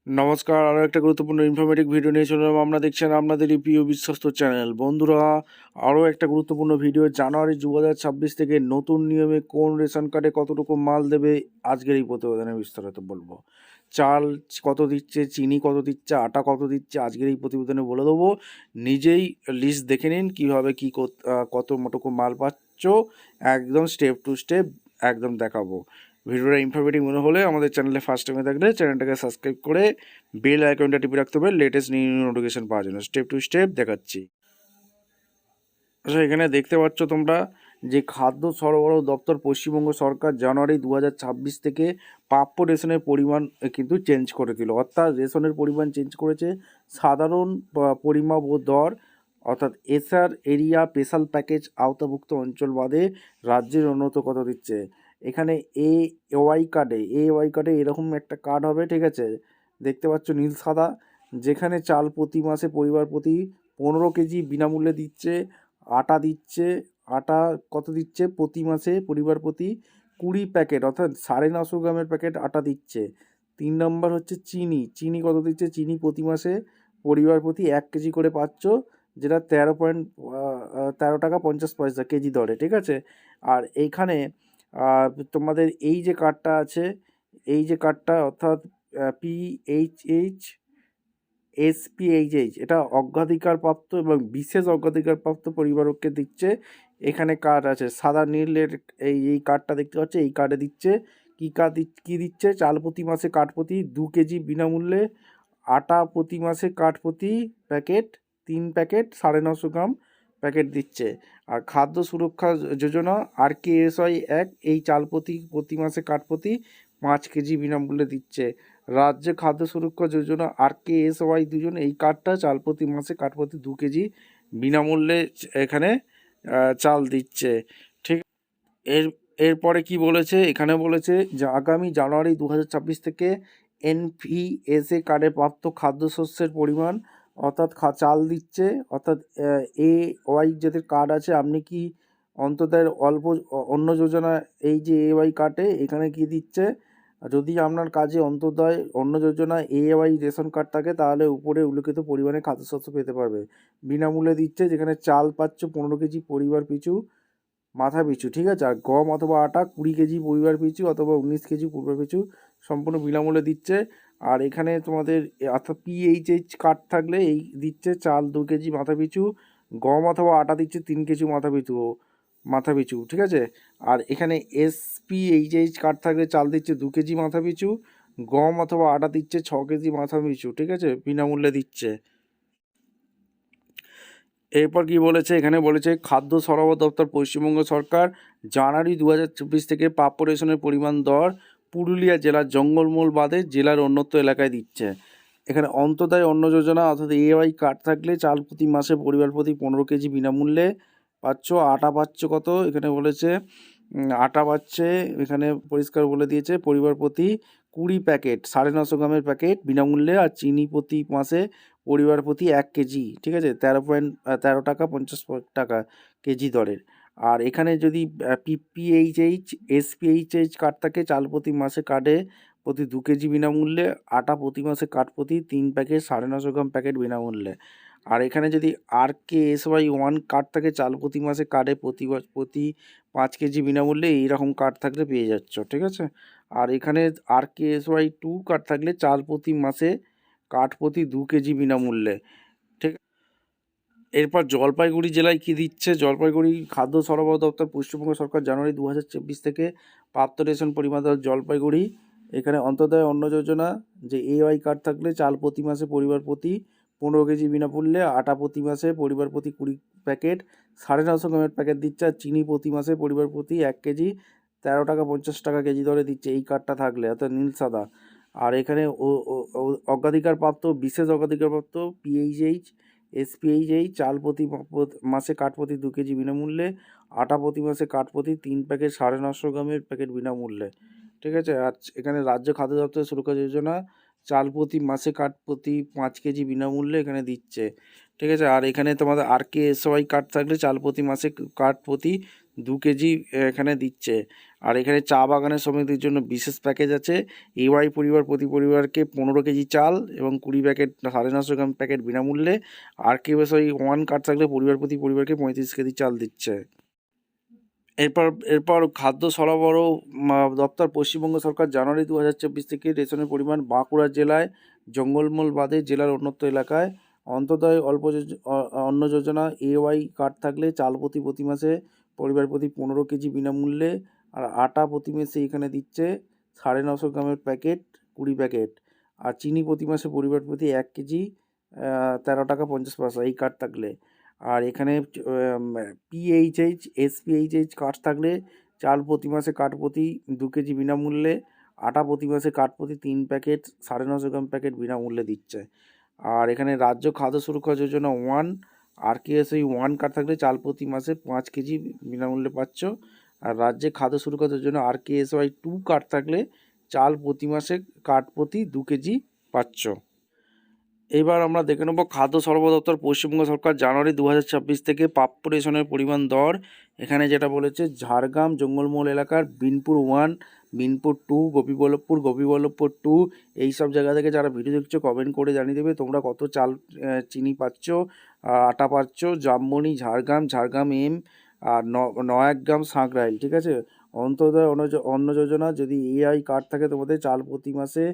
নমস্কার, আরও একটা গুরুত্বপূর্ণ ইনফরমেটিভ ভিডিও নিয়ে চলে এলাম। আমরা দেখছেন আপনাদেরই প্রিয় বিশ্বস্ত চ্যানেল। বন্ধুরা, আরও একটা গুরুত্বপূর্ণ ভিডিও, জানুয়ারি 2026 থেকে নতুন নিয়মে কোন রেশন কার্ডে কতটুকু মাল দেবে আজকের এই প্রতিবেদনে বিস্তারিত বলবো। চাল কত দিচ্ছে, চিনি কত দিচ্ছে, আটা কত দিচ্ছে আজকের এই প্রতিবেদনে বলে দেবো। নিজেই লিস্ট দেখে নিন কীভাবে কী কতটুকু মাল পাচ্ছ, একদম স্টেপ টু স্টেপ একদম দেখাবো। ভিডিওটা ইনফরমেটিভ মনে হলে আমাদের চ্যানেলে ফার্স্ট টাইমে থাকলে চ্যানেলটাকে সাবস্ক্রাইব করে বেল আইকনটা টিপে রাখতে হবে লেটেস্ট নিউ নোটিফিকেশন পাওয়ার জন্য। স্টেপ টু স্টেপ দেখাচ্ছি। আচ্ছা, এখানে দেখতে পাচ্ছ তোমরা যে খাদ্য সরবরাহ দপ্তর পশ্চিমবঙ্গ সরকার জানুয়ারি 2026 থেকে প্রাপ্য রেশনের পরিমাণ কিন্তু চেঞ্জ করে দিল। অর্থাৎ রেশনের পরিমাণ চেঞ্জ করেছে। সাধারণ পরিমাপ ও দর অর্থাৎ এসআর এরিয়া স্পেশাল প্যাকেজ আওতাভুক্ত অঞ্চল বাদে রাজ্যের উন্নত কত দিচ্ছে। এখানে ওয়াই কার্ডে এরকম একটা কার্ড হবে, ঠিক আছে, দেখতে পাচ্ছ নীল সাদা, যেখানে চাল প্রতি মাসে পরিবার প্রতি 15 কেজি বিনামূল্যে দিচ্ছে। আটা দিচ্ছে, আটা কত দিচ্ছে প্রতি মাসে পরিবার প্রতি 20 প্যাকেট অর্থাৎ 950 গ্রামের প্যাকেট আটা দিচ্ছে। 3 নম্বর হচ্ছে চিনি কত দিচ্ছে, চিনি প্রতি মাসে পরিবার প্রতি 1 কেজি করে পাচ্ছ, যেটা 13.50 কেজি দরে, ঠিক আছে। আর এইখানে তোমাদের এই যে কার্ডটা আছে, এই যে কার্ডটা অর্থাৎ পিএইচএইচ এসপিএইচএইচ, এটা অগ্রাধিকারপ্রাপ্ত এবং বিশেষ অগ্রাধিকারপ্রাপ্ত পরিবারকে দিচ্ছে। এখানে কার্ড আছে সাদা নীলের, এই কার্ডটা দেখতে পাচ্ছ, এই কার্ডে দিচ্ছে কী দিচ্ছে, চাল প্রতি মাসে কার্ড প্রতি 2 কেজি বিনামূল্যে, আটা প্রতি মাসে কার্ড প্রতি প্যাকেট 3 প্যাকেট 950 গ্রাম প্যাকেট দিচ্ছে। আর খাদ্য সুরক্ষা যোজনা RKSY 1, এই চাল প্রতি মাসে কার্ড প্রতি 5 কেজি বিনামূল্যে দিচ্ছে। রাজ্য খাদ্য সুরক্ষা যোজনা RKSY 2, এই কার্ডটা চাল প্রতি মাসে কার্ড প্রতি 2 কেজি বিনামূল্যে এখানে চাল দিচ্ছে, ঠিক। এরপরে কি বলেছে, এখানে বলেছে যে আগামী জানুয়ারি 2026 থেকে NPSA কার্ডে প্রাপ্ত খাদ্যশস্যের পরিমাণ অর্থাৎ চাল দিচ্ছে, অর্থাৎ ওয়াই যাদের কার্ড আছে, আপনি কি অন্তোদয়ের অন্য যোজনা, এই যে ওয়াই কার্ডে এখানে কি দিচ্ছে, যদি আপনার কাজে অন্তোদয় অন্য যোজনা ওয়াই রেশন কার্ড থাকে তাহলে উপরে উল্লেখিত পরিমাণে খাদ্যশস্য পেতে পারবে। বিনামূল্যে দিচ্ছে, যেখানে চাল পাচ্ছ 15 কেজি পরিবার পিছু মাথা পিছু, ঠিক আছে। আর গম অথবা আটা 20 কেজি পরিবার পিছু অথবা 19 কেজি পরিবার পিছু সম্পূর্ণ বিনামূল্যে দিচ্ছে। আর এখানে তোমাদের অর্থাৎ পিএইচএইচ কার্ড থাকলে এই দিচ্ছে চাল 2 কেজি মাথা পিছু, গম অথবা আটা দিচ্ছে 3 কেজি মাথা পিছু, ঠিক আছে। আর এখানে এসপিএইচএইচ কার্ড থাকলে চাল দিচ্ছে 2 কেজি মাথা পিছু, গম অথবা আটা দিচ্ছে 6 কেজি মাথা পিছু, ঠিক আছে, বিনামূল্যে দিচ্ছে। এরপর কি বলেছে, এখানে বলেছে খাদ্য সরবরাহ দপ্তর পশ্চিমবঙ্গ সরকার জানুয়ারি 2024 থেকে প্রাপ্য রেশনের পরিমাণ দর পুরুলিয়া জেলার জঙ্গলমহল বাদে জেলার অন্যত্র এলাকায় দিচ্ছে। এখানে অন্তোদয় অন্ন যোজনা অর্থাৎ ওয়াই কার্ড থাকলে চাল প্রতি মাসে পরিবার প্রতি 15 কেজি বিনামূল্যে পাচ্ছ। আটা পাচ্ছ কত, এখানে বলেছে আটা পাচ্ছে, এখানে পরিষ্কার বলে দিয়েছে পরিবার প্রতি 20 প্যাকেট 950 গ্রামের প্যাকেট বিনামূল্যে। আর চিনি প্রতি মাসে পরিবার প্রতি 1 কেজি, ঠিক আছে, 13 টাকা 50 টাকা কেজি দরের। আর এখানে যদি পিপিএইচএইচ এসপিএইচএইচ কার্ড থাকে, চাল প্রতি মাসে কার্ডে প্রতি 2 কেজি বিনামূল্যে, আটা প্রতি মাসে কার্ড প্রতি 3 প্যাকেট 950 গ্রাম প্যাকেট বিনামূল্যে। আর এখানে যদি RKSY 1 কার্ড থাকে, চাল প্রতি মাসে কার্ডে প্রতি 5 কেজি বিনামূল্যে, এইরকম কার্ড থাকলে পেয়ে যাচ্ছ, ঠিক আছে। আর এখানে RKSY 2 কার্ড থাকলে চাল প্রতি মাসে কাঠ প্রতি 2 কেজি বিনামূল্যে, ঠিক। এরপর জলপাইগুড়ি জেলায় কি দিচ্ছে, জলপাইগুড়ি খাদ্য সরবরাহ দপ্তর পশ্চিমবঙ্গ সরকার জানুয়ারি 2024 থেকে প্রাপ্ত রেশন পরিমাণ জলপাইগুড়ি। এখানে অন্তোদয় অন্ন যোজনা, যে ওয়াই কার্ড থাকলে চাল প্রতি মাসে পরিবার প্রতি 15 কেজি বিনামূল্যে, আটা প্রতি মাসে পরিবার প্রতি 20 প্যাকেট 950 গ্রামের প্যাকেট দিচ্ছে। আর চিনি প্রতি মাসে পরিবার প্রতি 1 কেজি 13 টাকা 50 টাকা কেজি দরে দিচ্ছে, এই কার্ডটা থাকলে, অর্থাৎ নীল সাদা। আর এখানে অগ্রাধিকারপ্রাপ্ত বিশেষ অগ্রাধিকারপ্রাপ্ত পিএইচএইচ এসপিএইচএইচ চাল প্রতি মাসে কাঠ প্রতি 2 কেজি বিনামূল্যে, আটা প্রতি মাসে কাঠ প্রতি 3 প্যাকেট 950 গ্রামের প্যাকেট বিনামূল্যে, ঠিক আছে। আর এখানে রাজ্য খাদ্য দপ্তরের সুরক্ষা যোজনা চাল প্রতি মাসে কাঠ প্রতি 5 কেজি বিনামূল্যে এখানে দিচ্ছে, ঠিক আছে। আর এখানে তোমাদের RKSY কার্ড থাকলে চাল প্রতি মাসে কাঠ প্রতি 2 কেজি এখানে দিচ্ছে। আর এখানে চা বাগানের সমিতির জন্য বিশেষ প্যাকেজ আছে। এওয়াই পরিবার প্রতি পরিবারকে 15 কেজি চাল এবং 20 প্যাকেট 950 গ্রাম প্যাকেট বিনামূল্যে। আর কেওয়াইসি 1 কার্ড থাকলে পরিবার প্রতি পরিবারকে 35 কেজি চাল দিচ্ছে। এরপর এরপর খাদ্য সরবরাহ দপ্তর পশ্চিমবঙ্গ সরকার জানুয়ারি 2024 থেকে রেশনের পরিমাণ বাঁকুড়া জেলায় জঙ্গলমহল বাদে জেলার অন্যত্র এলাকায় অন্তোদয় অন্ন যোজনা এওয়াই কার্ড থাকলে চাল প্রতি মাসে পরিবার প্রতি 15 কেজি বিনামূল্যে। আর আটা প্রতি মাসে এখানে দিচ্ছে 950 গ্রামের প্যাকেট 20 প্যাকেট। আর চিনি প্রতি মাসে পরিবার প্রতি 1 কেজি 13 টাকা 50 পয়সা এই কার্ড থাকলে। আর এখানে পিএইচএইচ এসপিএইচএইচ কার্ড থাকলে চাল প্রতি মাসে কার্ড প্রতি 2 কেজি বিনামূল্যে। আটা প্রতি মাসে কার্ড প্রতি 3 প্যাকেট 950 গ্রাম প্যাকেট বিনামূল্যে দিচ্ছে। আর এখানে রাজ্য খাদ্য সুরক্ষা যোজনা 1 আরকেএসওয়াই 1 কার্ড থাকলে চাল প্রতি মাসে 5 কেজি বিনামূল্যে পাচ্ছ। আর রাজ্যে খাদ্য সুরক্ষা যোজনা আরকেএসওয়াই 2 কার্ড থাকলে চাল প্রতি মাসে কার্ড প্রতি 2 কেজি পাচ্ছ। এবার আমরা দেখে নেব খাদ্য সরবরাহ দপ্তর পশ্চিমবঙ্গ সরকার জানুয়ারি 2026 থেকে প্রাপ্য রেশনের পরিমাণ দর। এখানে যেটা বলেছে ঝাড়গ্রাম জঙ্গলমহল এলাকার বিনপুর 1, বিনপুর 2, গোপীবল্লভপুর 2 এই সব জায়গা থেকে যারা ভিডিও দেখছো কমেন্ট করে জানিয়ে দেবে তোমরা কত চাল চিনি পাচ্ছ, আটা পাচ্ছ। জামবনি ঝাড়গ্রাম এম আর নয়াগ্রাম সাঁকরাইল, ঠিক আছে। অন্তোদয় অন্ন যোজনা যদি এআই কার্ড থাকে তোমাদের চাল প্রতি মাসে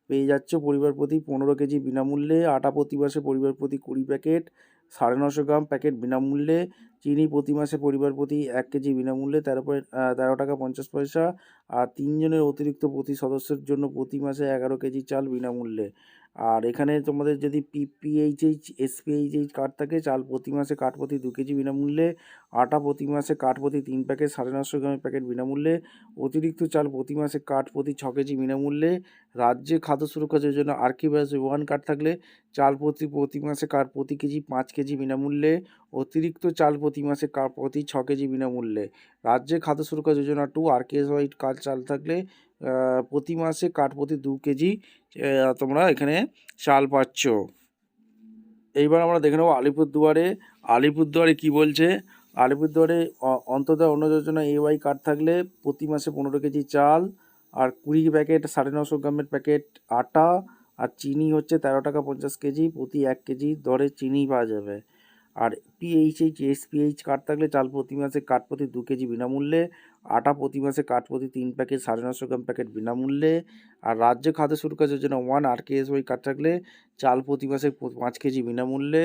পেয়ে যাচ্ছ পরিবার প্রতি 15 কেজি বিনামূল্যে। আটা প্রতি মাসে পরিবার প্রতি 20 প্যাকেট 950 গ্রাম প্যাকেট বিনামূল্যে। চিনি প্রতি মাসে পরিবার প্রতি 1 কেজি বিনামূল্যে 13 টাকা 50 পয়সা। আর 3 জনের অতিরিক্ত প্রতি সদস্যের জন্য প্রতি মাসে 11 কেজি চাল বিনামূল্যে। আর এখানে তোমাদের যদি পিপিএইচএইচ এসপিএইচএইচ কার্ড থাকে চাল প্রতি মাসে কার্ড প্রতি 2 কেজি বিনামূল্যে। আটা প্রতি মাসে কার্ড প্রতি 3 প্যাকেট 950 গ্রামের প্যাকেট বিনামূল্যে। অতিরিক্ত চাল প্রতি মাসে কার্ড প্রতি 6 কেজি বিনামূল্যে। রাজ্যে খাদ্য সুরক্ষা যোজনা আরকেএসওয়াই 1 কার্ড থাকলে চাল প্রতি মাসে কার্ড প্রতি কেজি 5 কেজি বিনামূল্যে। অতিরিক্ত চাল প্রতি মাসে কার্ড প্রতি 6 কেজি বিনামূল্যে। রাজ্যে খাদ্য সুরক্ষা যোজনা 2 আরকেএসওয়াই কার্ড চাল থাকলে প্রতি মাসে কার্ড প্রতি 2 কেজি তোমরা এখানে চাল পাচ্ছ। এইবার আমরা দেখে নেব আলিপুরদুয়ারে কি বলছে। আলিপুরদুয়ারে অন্তোদয় অন্ন যোজনা এওয়াই কার্ড থাকলে প্রতি মাসে 15 কেজি চাল আর 20 প্যাকেট 950 গ্রামের প্যাকেট আটা আর চিনি হচ্ছে 13 টাকা 50 কেজি প্রতি 1 কেজি দরে চিনি পাওয়া যাবে। আর পিএইচএইচ এসপিএইচ কার্ড থাকলে চাল প্রতি মাসে কার্ড প্রতি 2 কেজি বিনামূল্যে। আটা প্রতি মাসে কার্ড প্রতি 3 প্যাকেট 950 গ্রাম প্যাকেট বিনামূল্যে। আর রাজ্য খাদ্য সুরক্ষা যোজনা 1 আরকেএসওয়াই কার্ড থাকলে চাল প্রতি মাসে 5 কেজি বিনামূল্যে।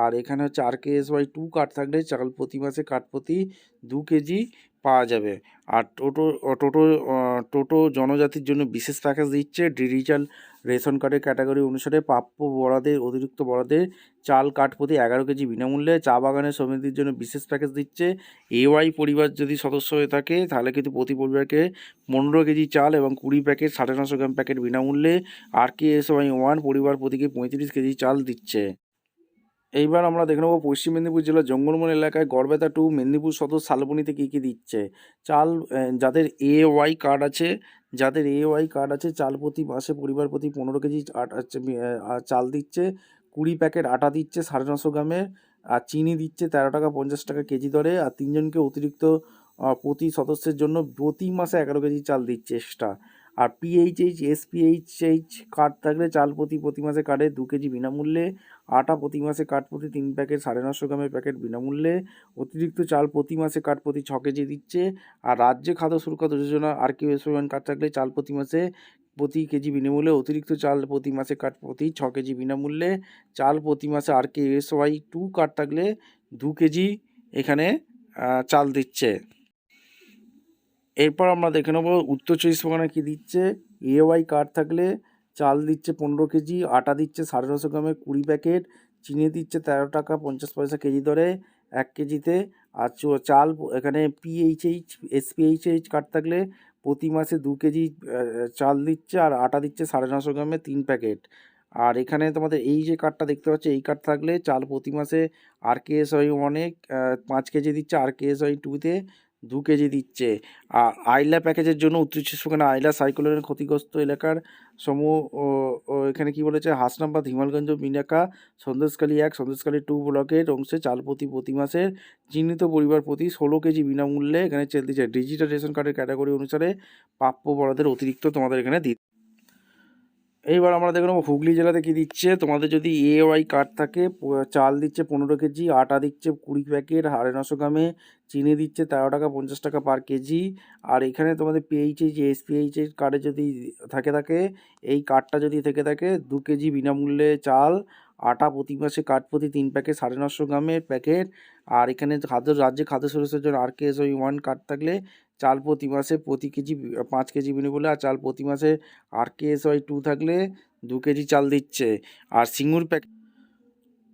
আর এখানে হচ্ছে আরকেএসওয়াই 2 কার্ড থাকলে চাল প্রতি মাসে কার্ড প্রতি 2 কেজি পাওয়া যাবে। আর টোটো জনজাতির জন্য বিশেষ প্যাকেজ দিচ্ছে। ডিজিটাল রেশন কার্ডের ক্যাটাগরি অনুসারে প্রাপ্য বরাদের অতিরিক্ত বরাদের চাল কার্ড প্রতি 11 কেজি বিনামূল্যে। চা বাগানের সমিতির জন্য বিশেষ প্যাকেজ দিচ্ছে। এওয়াই পরিবার যদি সদস্য হয়ে থাকে তাহলে কিন্তু প্রতি পরিবারকে 15 কেজি চাল এবং 20 প্যাকেট 950 গ্রাম প্যাকেট বিনামূল্যে। আরকেএসওয়াই 1 পরিবার প্রতিকে 35 কেজি চাল দিচ্ছে। এইবার আমরা দেখে নেব পশ্চিম মেদিনীপুর জেলার জঙ্গলমহল এলাকায় গড়বেতা 2 মেদিনীপুর সদর শালবনীতে কী কী দিচ্ছে। চাল যাদের এওয়াই কার্ড আছে চাল প্রতি মাসে পরিবার প্রতি 15 কেজি চাল দিচ্ছে। 20 প্যাকেট আটা দিচ্ছে 950 গ্রামের। আর চিনি দিচ্ছে 13 টাকা 50 টাকা কেজি দরে। আর 3 জনকে অতিরিক্ত প্রতি সদস্যের জন্য প্রতি মাসে 11 কেজি চাল দিচ্ছে এক্সট্রা। আর পিএইচএইচ এসপিএইচএইচ কার্ড থাকলে চাল প্রতি মাসে কার্ডে 2 কেজি বিনামূল্যে। আটা প্রতি মাসে কার্ড প্রতি 3 প্যাকেট 950 গ্রামের প্যাকেট বিনামূল্যে। অতিরিক্ত চাল প্রতি মাসে কার্ড প্রতি 6 কেজি দিচ্ছে। আর রাজ্যে খাদ্য সুরক্ষা যোজনা আরকেএসওয়াই কার্ড থাকলে চাল প্রতি মাসে প্রতি কেজি বিনামূল্যে। অতিরিক্ত চাল প্রতি মাসে কার্ড প্রতি 6 কেজি বিনামূল্যে। চাল প্রতি মাসে আরকেএসওয়াই 2 কার্ড থাকলে 2 কেজি এখানে চাল দিচ্ছে। এরপর আমরা দেখে নেব উত্তর 24 পরগনায় কী দিচ্ছে। এওয়াই কার্ড থাকলে চাল দিচ্ছে 15 কেজি, আটা দিচ্ছে 950 গ্রামের 20 প্যাকেট, চিনি দিচ্ছে 13 টাকা 50 পয়সা কেজি দরে 1 কেজিতে। আর চাল এখানে পিএইচএইচ এসপিএইচএইচ কার্ড থাকলে প্রতি মাসে 2 কেজি চাল দিচ্ছে। আর আটা দিচ্ছে 950 গ্রামের 3 প্যাকেট। আর এখানে তোমাদের এই যে কার্ডটা দেখতে পাচ্ছ এই কার্ড থাকলে চাল প্রতি মাসে আরকেএসওয়াই 1 5 কেজি দিচ্ছে, আরকেএসওয়াই 2তে 2 কেজি দিচ্ছে। আর আইলা প্যাকেজের জন্য উচ্চ সেখানে আইলা সাইক্লোনের ক্ষতিগ্রস্ত এলাকার সমূহ এখানে কি বলেছে, হাসনাবাদ, হিমালগঞ্জ, মিনাকা, সন্দেশখালী 1, সন্দেশখালী 2 ব্লকের অংশে চাল প্রতি মাসের চিহ্নিত পরিবার প্রতি 16 কেজি বিনামূল্যে এখানে দিচ্ছে। ডিজিটাল রেশন কার্ডের ক্যাটাগরি অনুসারে প্রাপ্য বরাদ্দের অতিরিক্ত তোমাদের এখানে এইবার আমরা দেখে নেবো হুগলি জেলাতে কী দিচ্ছে। তোমাদের যদি এওয়াই কার্ড থাকে, চাল দিচ্ছে 15 কেজি, আটা দিচ্ছে 20 প্যাকেট, 950 গ্রামে, চিনি দিচ্ছে 13 টাকা 50 টাকা পার কেজি। আর এখানে তোমাদের পিএইচএইচ, এসপিএইচএইচ কার্ডে যদি থাকে এই কার্ডটা যদি থেকে থাকে 2 কেজি বিনামূল্যে চাল, আটা প্রতি মাসে কার্ড প্রতি 3 প্যাকেট 950 গ্রামের প্যাকেট। আর এখানে রাজ্যে খাদ্য সুরক্ষার জন্য RKSY 1 কার্ড থাকলে চাল প্রতি মাসে প্রতি কেজি 5 কেজি বিনামূল্যে, আর চাল প্রতি মাসে RKSY 2 থাকলে 2 কেজি চাল দিচ্ছে। আর সিঙ্গুর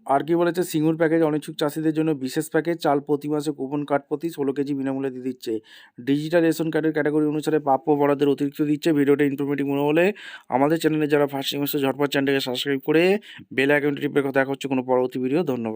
আর কি বলেছে, সিঙ্গুর প্যাকেজ অনিচ্ছুক চাষিদের জন্য বিশেষ প্যাকেজ, চাল প্রতি মাসে কুপন কার্ড প্রতি 16 কেজি বিনামূল্যে দিয়ে দিচ্ছে। ডিজিটাল রেশন কার্ডের ক্যাটাগরি অনুসারে প্রাপ্য বরাদ্দের অতিরিক্ত দিচ্ছে। ভিডিওটা ইনফরমেটিভ মনে হলে আমাদের চ্যানেলে যারা ফার্স্ট টাইম এসে ঝটপট চ্যানেলটাকে সাবস্ক্রাইব করে বেল আইকনটি টিপে দেখা হচ্ছে কোনো পরবর্তী ভিডিও। ধন্যবাদ।